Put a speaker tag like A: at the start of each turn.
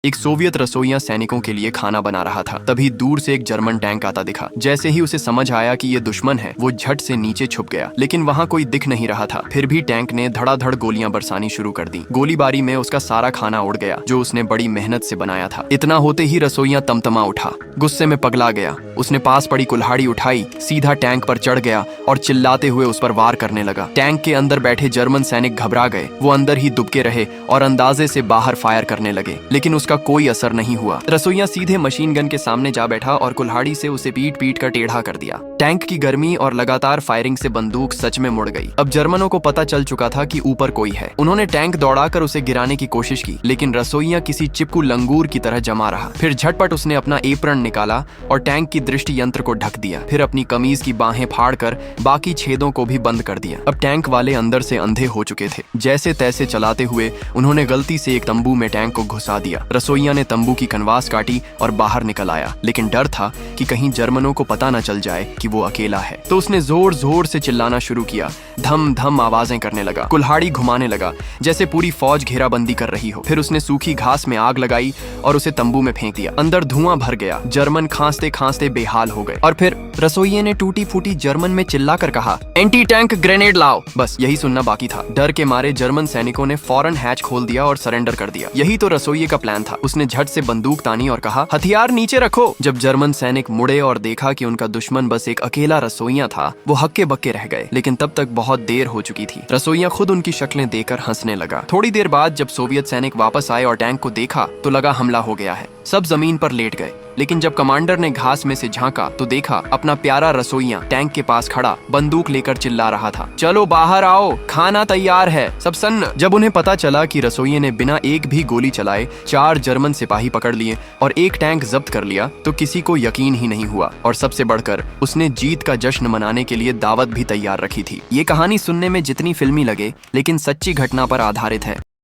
A: एक सोवियत रसोइया सैनिकों के लिए खाना बना रहा था। तभी दूर से एक जर्मन टैंक आता दिखा। जैसे ही उसे समझ आया कि ये दुश्मन है, वो झट से नीचे छुप गया, लेकिन वहाँ कोई दिख नहीं रहा था। फिर भी टैंक ने धड़ाधड़ गोलियां बरसानी शुरू कर दी। गोलीबारी में उसका सारा खाना उड़ गया जो उसने बड़ी मेहनत से बनाया था। इतना होते ही रसोइया तमतमा उठा, गुस्से में पगला गया। उसने पास पड़ी कुल्हाड़ी उठाई, सीधा टैंक पर चढ़ गया और चिल्लाते हुए उस पर वार करने लगा। टैंक के अंदर बैठे जर्मन सैनिक घबरा गए। वो अंदर ही दुबके रहे और अंदाजे से बाहर फायर करने लगे, लेकिन उसका कोई असर नहीं हुआ। रसोइया सीधे मशीन गन के सामने जा बैठा और कुल्हाड़ी से उसे पीट पीट कर टेढ़ा कर दिया। टैंक की गर्मी और लगातार फायरिंग से बंदूक सच में मुड़ गई। अब जर्मनों को पता चल चुका था कि ऊपर कोई है। उन्होंने टैंक दौड़ाकर उसे गिराने की कोशिश की, लेकिन रसोइया किसी चिपकू लंगूर की तरह जमा रहा। फिर झटपट उसने अपना एप्रन निकाला और टैंक की दृष्टि यंत्र को ढक दिया। फिर अपनी कमीज की बाहें फाड़कर बाकी छेदों को भी बंद कर दिया। अब टैंक वाले अंदर से अंधे हो चुके थे। जैसे तैसे चलाते हुए उन्होंने गलती से एक तंबू में टैंक को घुसा दिया। रसोइया ने तंबू की कनवास काटी और बाहर निकल आया, लेकिन डर था कि कहीं जर्मनों को पता न चल जाए कि वो अकेला है। तो उसने जोर जोर से चिल्लाना शुरू किया, धम धम आवाजें करने लगा, कुल्हाड़ी घुमाने लगा जैसे पूरी फौज घेराबंदी कर रही हो। फिर उसने सूखी घास में आग लगाई और उसे तंबू में फेंक दिया। अंदर धुआं भर गया। जर्मन खांसते खांसते बेहाल हो गए। और फिर रसोइये ने टूटी फूटी जर्मन में चिल्लाकर कहा, एंटी टैंक ग्रेनेड लाओ। बस यही सुनना बाकी था। डर के मारे जर्मन सैनिकों ने फौरन हैच खोल दिया और सरेंडर कर दिया। यही तो रसोइये का प्लान था। उसने झट से बंदूक तानी और कहा, हथियार नीचे रखो। जब जर्मन सैनिक मुड़े और देखा कि उनका दुश्मन बस एक अकेला रसोइया था, वो हक्के बक्के रह गए। लेकिन तब तक बहुत देर हो चुकी थी। रसोइया खुद उनकी शक्लें देखकर हंसने लगा। थोड़ी देर बाद जब सोवियत सैनिक वापस आए और टैंक को देखा तो लगा हमला हो गया है। सब जमीन पर लेट गए, लेकिन जब कमांडर ने घास में से झांका तो देखा अपना प्यारा रसोइया टैंक के पास खड़ा बंदूक लेकर चिल्ला रहा था, चलो बाहर आओ, खाना तैयार है, सब सन्न। जब उन्हें पता चला कि रसोइये ने बिना एक भी गोली चलाए 4 जर्मन सिपाही पकड़ लिए और एक टैंक जब्त कर लिया, तो किसी को यकीन ही नहीं हुआ। और सबसे बढ़कर उसने जीत का जश्न मनाने के लिए दावत भी तैयार रखी थी। ये कहानी सुनने में जितनी फिल्मी लगे, लेकिन सच्ची घटना पर आधारित है।